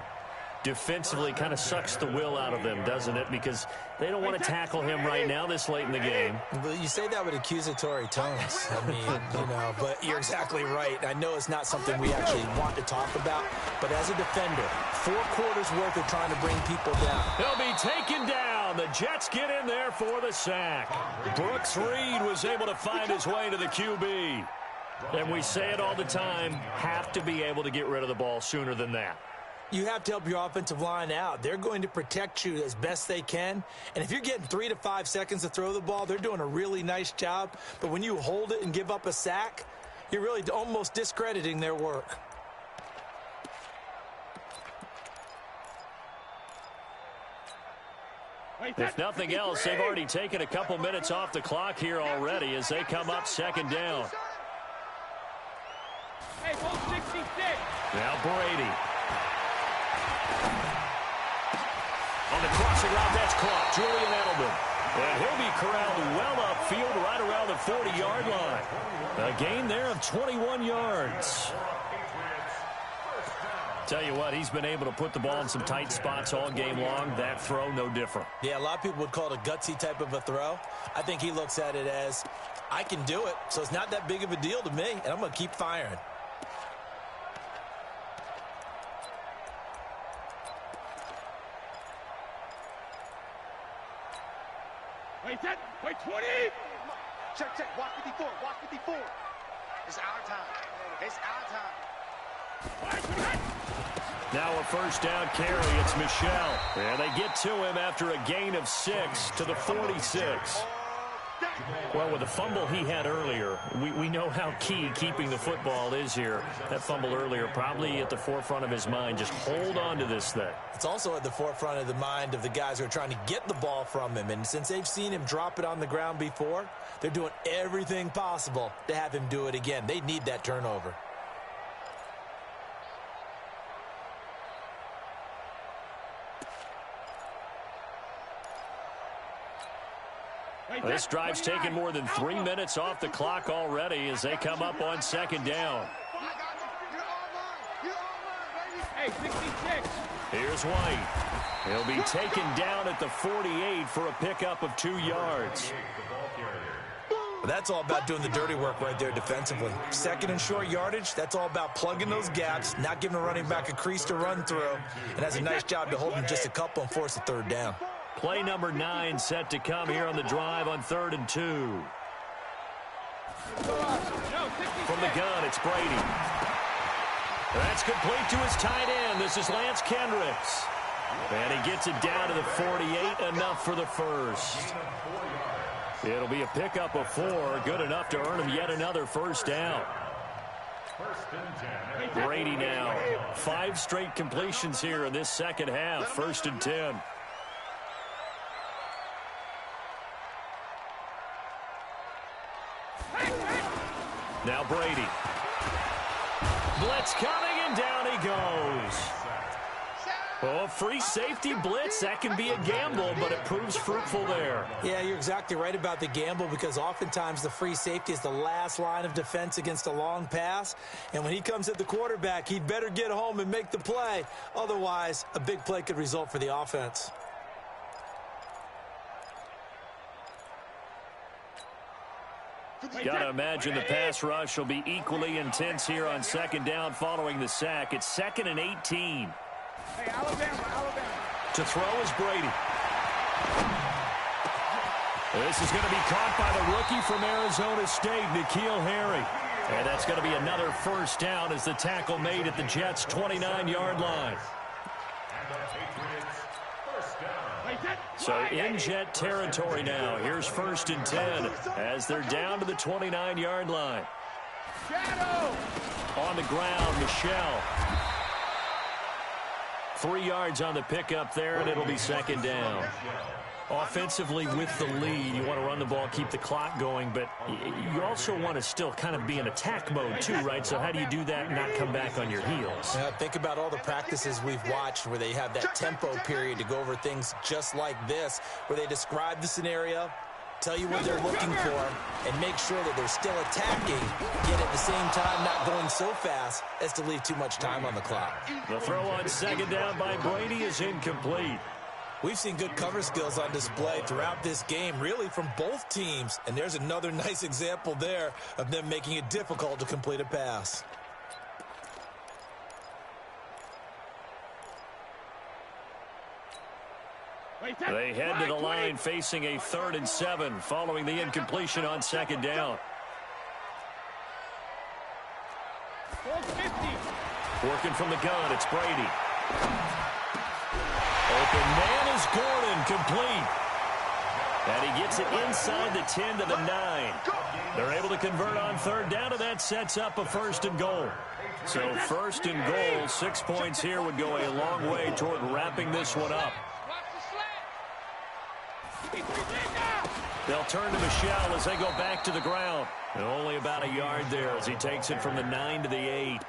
defensively kind of sucks the will out of them, doesn't it? Because they don't want to tackle him right now this late in the game. Well, you say that with accusatory tones. I mean, you know, but you're exactly right. I know it's not something we actually want to talk about, but as a defender, 4 quarters worth of trying to bring people down. He'll be taken down. The Jets get in there for the sack. Brooks Reed was able to find his way to the QB. And we say it all the time, have to be able to get rid of the ball sooner than that. You have to help your offensive line out. They're going to protect you as best they can. And if you're getting 3 to 5 seconds to throw the ball, they're doing a really nice job. But when you hold it and give up a sack, you're really almost discrediting their work. If nothing else, they've already taken a couple minutes off the clock here already as they come up second down. Hey, ball 66. Now Brady. On the crossing route, that's caught. Julian Edelman. And he'll be corralled well upfield right around the 40-yard line. A gain there of 21 yards. Tell you what, he's been able to put the ball in some tight spots all game long. That throw, no different. Yeah, a lot of people would call it a gutsy type of a throw. I think he looks at it as, I can do it, so it's not that big of a deal to me, and I'm going to keep firing. Wait, set. Wait, 20. Check, check. Watch 54. Watch 54. It's our time. It's our time. Now a first down carry. It's Michel. And they get to him after a gain of 6 to the 46. Well, with the fumble he had earlier, we know how key keeping the football is here. That fumble earlier probably at the forefront of his mind. Just hold on to this thing. It's also at the forefront of the mind of the guys who are trying to get the ball from him. And since they've seen him drop it on the ground before, they're doing everything possible to have him do it again. They need that turnover. This drive's taken more than 3 minutes off the clock already as they come up on second down. Hey, 66. Here's White. He'll be taken down at the 48 for a pickup of 2 yards. But that's all about doing the dirty work right there defensively. Second and short yardage, that's all about plugging those gaps, not giving a running back a crease to run through, and has a nice job to hold him just a couple and force a third down. Play number 9 set to come here on the drive on 3rd and 2. From the gun, it's Brady. That's complete to his tight end. This is Lance Kendricks. And he gets it down to the 48, enough for the first. It'll be a pickup of 4, good enough to earn him yet another first down. Brady now, 5 straight completions here in this second half, 1st and 10. Now Brady. Blitz coming, and down he goes. Oh, free safety blitz, that can be a gamble, but it proves fruitful there. Yeah, you're exactly right about the gamble because oftentimes the free safety is the last line of defense against a long pass. And when he comes at the quarterback, he'd better get home and make the play. Otherwise, a big play could result for the offense. Got to imagine the pass rush will be equally intense here on second down following the sack. It's 2nd and 18. Hey, Alabama. To throw is Brady. This is going to be caught by the rookie from Arizona State, N'Keal Harry. And that's going to be another first down as the tackle made at the Jets' 29-yard line. So in Jet territory now. Here's 1st and 10 as they're down to the 29-yard line. Shadow. On the ground, Michel. 3 yards on the pickup there, and it'll be second down. Offensively with the lead, you want to run the ball, keep the clock going, but you also want to still kind of be in attack mode too, right? So how do you do that and not come back on your heels? Yeah, think about all the practices we've watched where they have that tempo period to go over things just like this, where they describe the scenario, tell you what they're looking for, and make sure that they're still attacking, yet at the same time not going so fast as to leave too much time on the clock. The throw on second down by Brady is incomplete. We've seen good cover skills on display throughout this game, really from both teams. And there's another nice example there of them making it difficult to complete a pass. They head to the line facing a 3rd and 7 following the incompletion on second down. Working from the gun, it's Brady. Open man is Gordon, complete. And he gets it inside the 10 to the 9. They're able to convert on 3rd down, and that sets up a 1st and goal. So 1st and goal, 6 points here would go a long way toward wrapping this one up. They'll turn to Michel as they go back to the ground. And only about a yard there as he takes it from the 9 to the 8.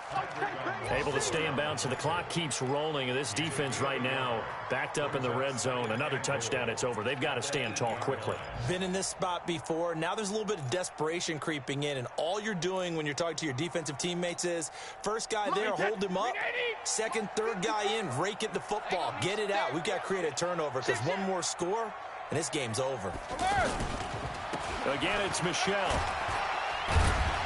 Able to stay in bounds, and the clock keeps rolling. And this defense right now backed up in the red zone. Another touchdown, it's over. They've got to stand tall quickly. Been in this spot before. Now there's a little bit of desperation creeping in. And all you're doing when you're talking to your defensive teammates is, first guy there, hold him up. Second, third guy in, rake at the football. Get it out. We've got to create a turnover because one more score, and this game's over. Again, it's Michel.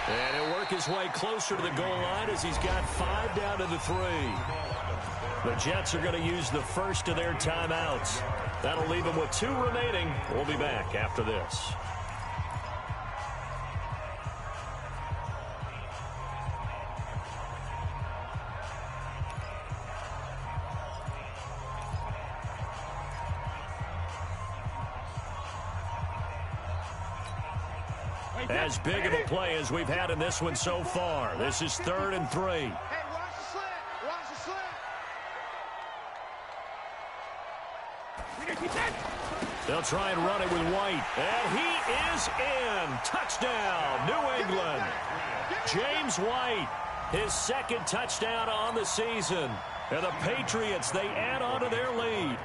And he'll work his way closer to the goal line as he's got 5 down to the 3. The Jets are going to use the first of their timeouts. That'll leave them with 2 remaining. We'll be back after this. As big of a play as we've had in this one so far. This is 3rd and 3. Hey, watch the slant. Watch the slant. They'll try and run it with White. And he is in. Touchdown, New England. James White, his 2nd touchdown on the season. And the Patriots, they add on to their lead.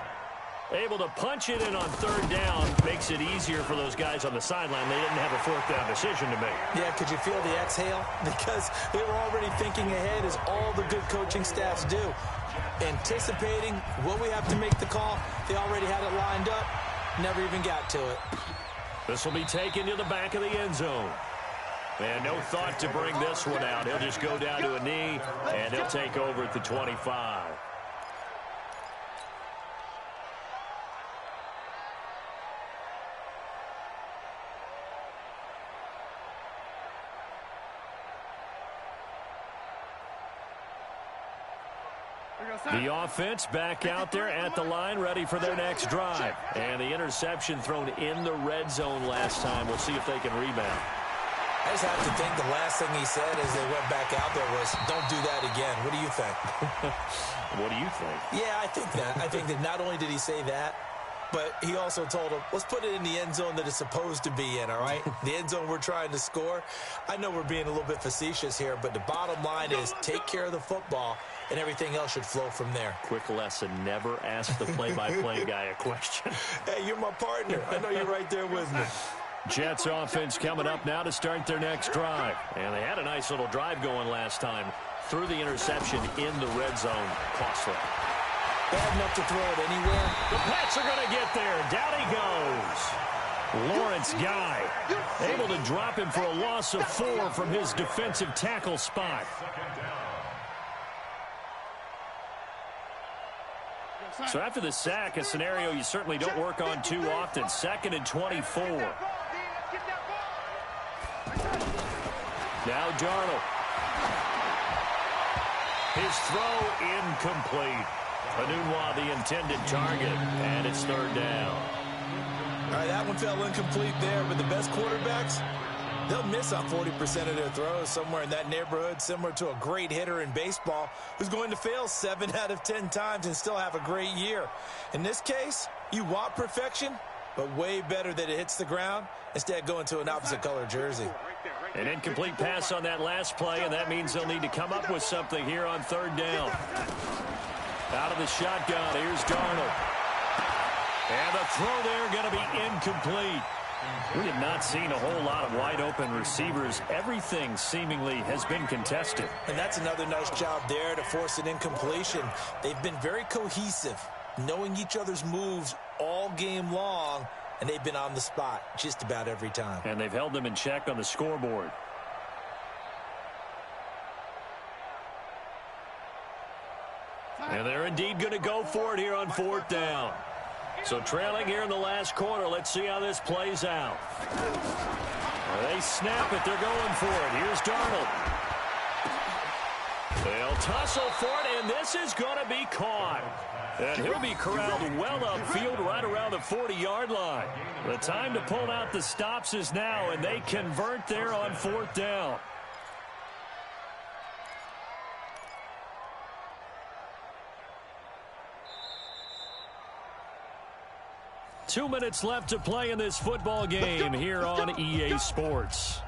Able to punch it in on 3rd down. Makes it easier for those guys on the sideline. They didn't have a 4th down decision to make. Yeah, could you feel the exhale? Because they were already thinking ahead, as all the good coaching staffs do. Anticipating, will we have to make the call? They already had it lined up. Never even got to it. This will be taken to the back of the end zone. And no thought to bring this one out. He'll just go down to a knee, and he'll take over at the 25. The offense back out there at the line, ready for their next drive. And the interception thrown in the red zone last time. We'll see if they can rebound. I just have to think the last thing he said as they went back out there was, don't do that again. What do you think? What do you think? Yeah, I think that. I think that not only did he say that, but he also told him, let's put it in the end zone that it's supposed to be in, all right? The end zone we're trying to score. I know we're being a little bit facetious here, but the bottom line is take care of the football, and everything else should flow from there. Quick lesson, never ask the play-by-play guy a question. Hey, you're my partner. I know you're right there with me. Jets offense coming up now to start their next drive. And they had a nice little drive going last time. Threw the interception in the red zone. Costly. Bad enough to throw it anywhere. The Pats are going to get there. Down he goes. Lawrence Guy able to drop him for a loss of 4 from his defensive tackle spot. So after the sack, a scenario you certainly don't work on too often. 2nd and 24. Now Darnold. His throw incomplete. Anunwa the intended target, and it's 3rd down. All right, that one fell incomplete there, but the best quarterbacks, they'll miss on 40% of their throws, somewhere in that neighborhood, similar to a great hitter in baseball who's going to fail 7 out of 10 times and still have a great year. In this case, you want perfection, but way better that it hits the ground instead of going to an opposite color jersey. An incomplete pass on that last play, and that means they'll need to come up with something here on 3rd down. Out of the shotgun, here's Darnold. And the throw there going to be incomplete. We have not seen a whole lot of wide-open receivers. Everything seemingly has been contested. And that's another nice job there to force an incompletion. They've been very cohesive, knowing each other's moves all game long, and they've been on the spot just about every time. And they've held them in check on the scoreboard. And they're indeed going to go for it here on 4th down. So trailing here in the last quarter. Let's see how this plays out. They snap it. They're going for it. Here's Darnold. They'll tussle for it, and this is going to be caught. And he'll be corralled well upfield right around the 40-yard line. The time to pull out the stops is now, and they convert there on 4th down. Two minutes left to play in this football game here on EA Sports.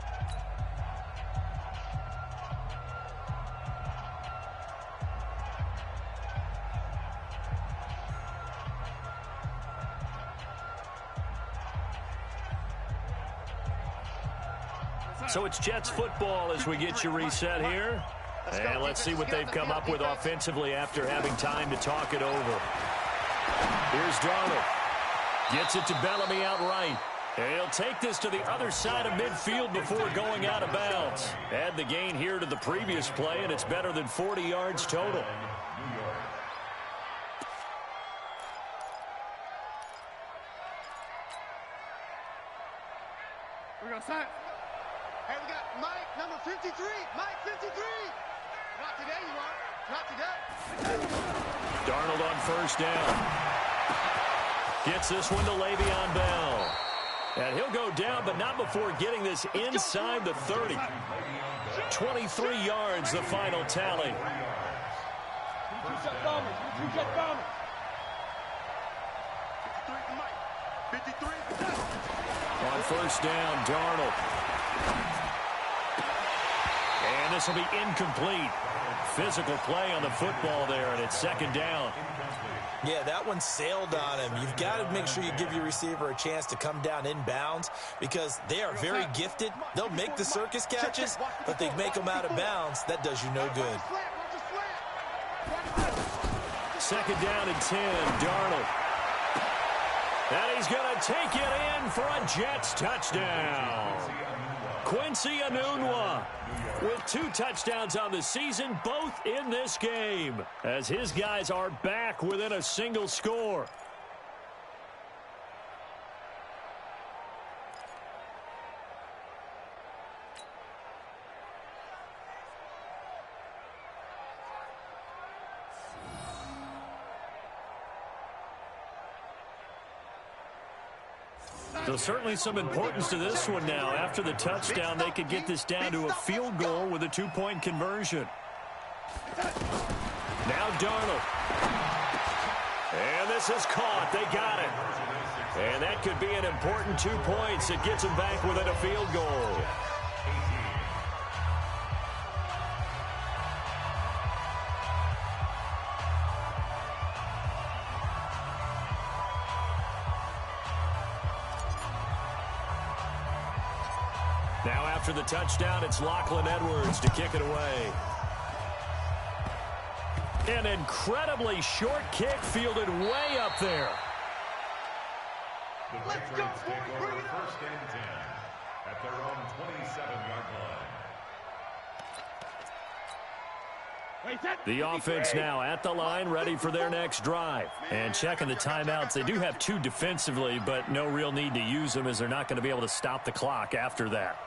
So it's Jets football as we get you reset here. And let's see what they've come up with offensively after having time to talk it over. Here's Darnold. Gets it to Bellamy outright. And he'll take this to the other side of midfield before going out of bounds. Add the gain here to the previous play, and it's better than 40 yards total. We're going to set. Hey, we got Mike, number 53. Mike, 53. Not today, you are. Not today. Darnold on 1st down. Gets this one to Le'Veon Bell. And he'll go down, but not before getting this inside the 30. 23 yards, the final tally. Two-set bombers. Two-set bombers. 53 Mike. 53. On 1st down, Darnold. And this will be incomplete. Physical play on the football there, and it's 2nd down. Yeah, that one sailed on him. You've got to make sure you give your receiver a chance to come down inbounds because they are very gifted. They'll make the circus catches, but they make them out of bounds. That does you no good. 2nd down and 10, Darnold. And he's going to take it in for a Jets touchdown. Quincy Enunwa with 2 touchdowns on the season, both in this game, as his guys are back within a single score. So certainly some importance to this one now. After the touchdown, they could get this down to a field goal with a 2-point conversion. Now Darnold. And this is caught. They got it. And that could be an important 2 points. It gets them back within a field goal. Now after the touchdown, it's Lachlan Edwards to kick it away. An incredibly short kick fielded way up there. The Patriots take over 1st and 10 at their own 27-yard line. The offense now at the line, ready for their next drive. And checking the timeouts. They do have 2 defensively, but no real need to use them as they're not going to be able to stop the clock after that.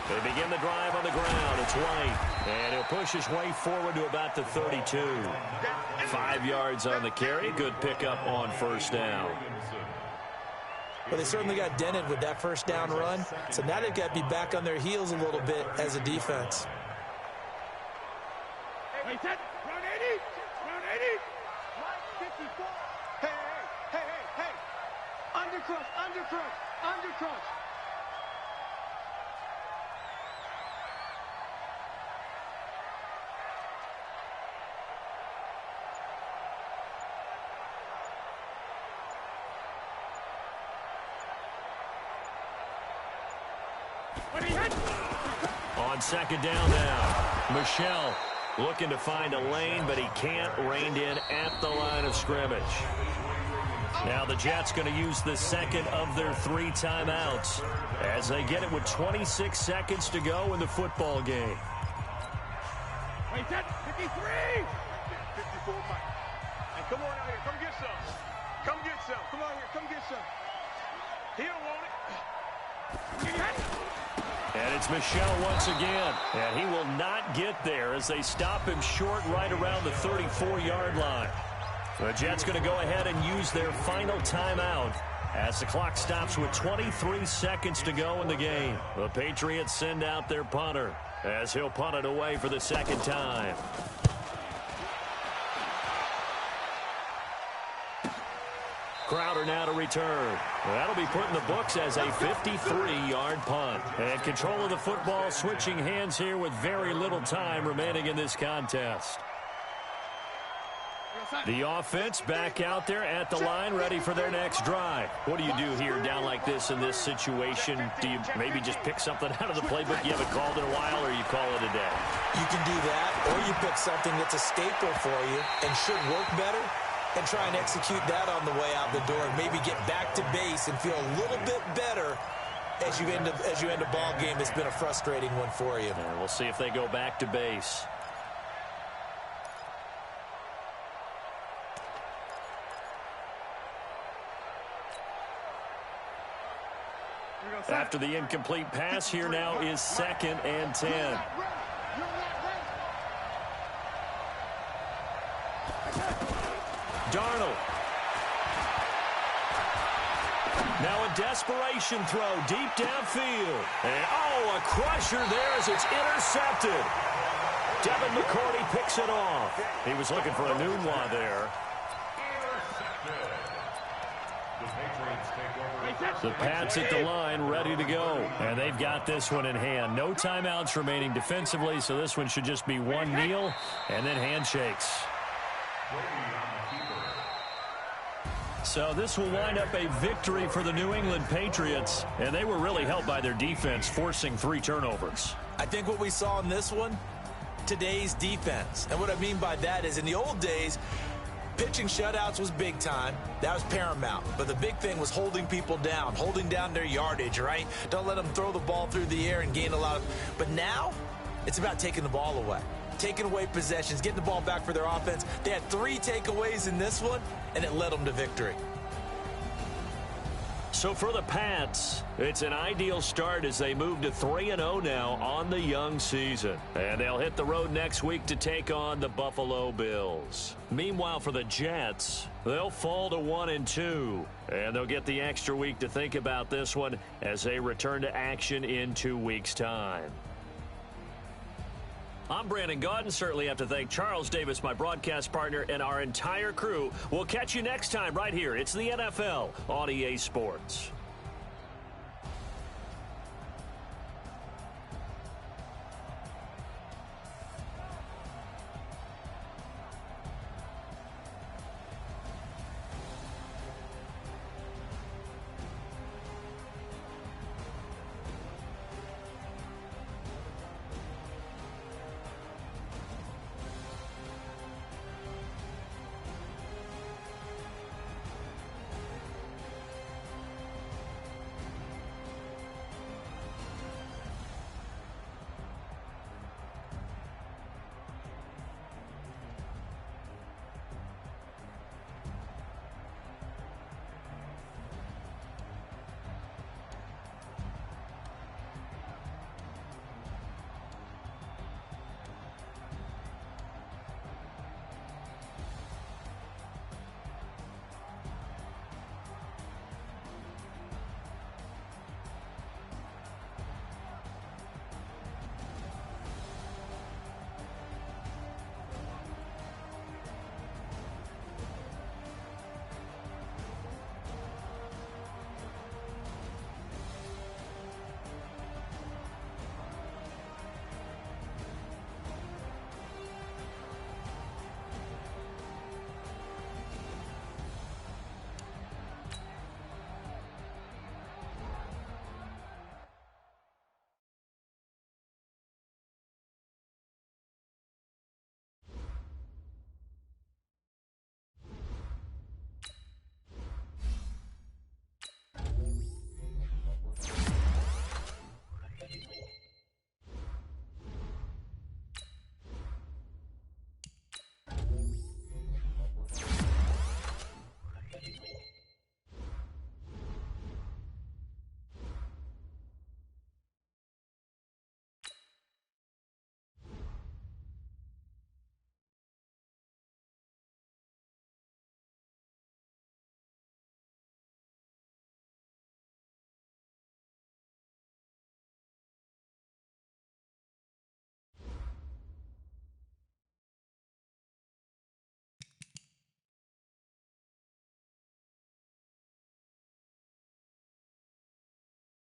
They begin the drive on the ground. It's White. And he'll push his way forward to about the 32. 5 yards on the carry. Good pickup on 1st down. Well, they certainly got dented with that 1st down run. So now they've got to be back on their heels a little bit as a defense. Wait, set. Round 80. Round 80. Mike, 54. Hey, hey, hey, hey, hey. Undercrush, undercrush, undercrush. On second down now, Michel looking to find a lane, but he can't. Reined in at the line of scrimmage. Now the Jets going to use the second of their 3 timeouts as they get it with 26 seconds to go in the football game. Wait, 53! 54, Mike. And come on out here. Come get some. Come get some. Come on here. Come get some. He don't want it. And it's Michel once again. And he will not get there as they stop him short right around the 34-yard line. The Jets going to go ahead and use their final timeout as the clock stops with 23 seconds to go in the game. The Patriots send out their punter as he'll punt it away for the second time. Crowder now to return. That'll be put in the books as a 53-yard punt. And control of the football switching hands here with very little time remaining in this contest. The offense back out there at the line, ready for their next drive. What do you do here down like this in this situation? Do you maybe just pick something out of the playbook you haven't called in a while, or you call it a day? You can do that, or you pick something that's a staple for you and should work better and try and execute that on the way out the door and maybe get back to base and feel a little bit better as you end a ball game that's been a frustrating one for you. And we'll see if they go back to base. After the incomplete pass, here now is 2nd and 10. Darnold. Now a desperation throw deep downfield. And a crusher there as it's intercepted. Devin McCourty picks it off. He was looking for a Nunwa there. The Pats at the line, ready to go. And they've got this one in hand. No timeouts remaining defensively, so this one should just be one kneel and then handshakes. So this will wind up a victory for the New England Patriots, and they were really helped by their defense, forcing 3 turnovers. I think what we saw in this one, today's defense. And what I mean by that is in the old days, pitching shutouts was big time. That was paramount. But the big thing was holding people down, holding down their yardage, right? Don't let them throw the ball through the air and gain a lot of... But now, it's about taking the ball away. Taking away possessions, getting the ball back for their offense. They had 3 takeaways in this one, and it led them to victory. So for the Pats, it's an ideal start as they move to 3-0 now on the young season. And they'll hit the road next week to take on the Buffalo Bills. Meanwhile, for the Jets, they'll fall to 1-2. And they'll get the extra week to think about this one as they return to action in 2 weeks' time. I'm Brandon Gaudin. Certainly have to thank Charles Davis, my broadcast partner, and our entire crew. We'll catch you next time right here. It's the NFL on EA Sports.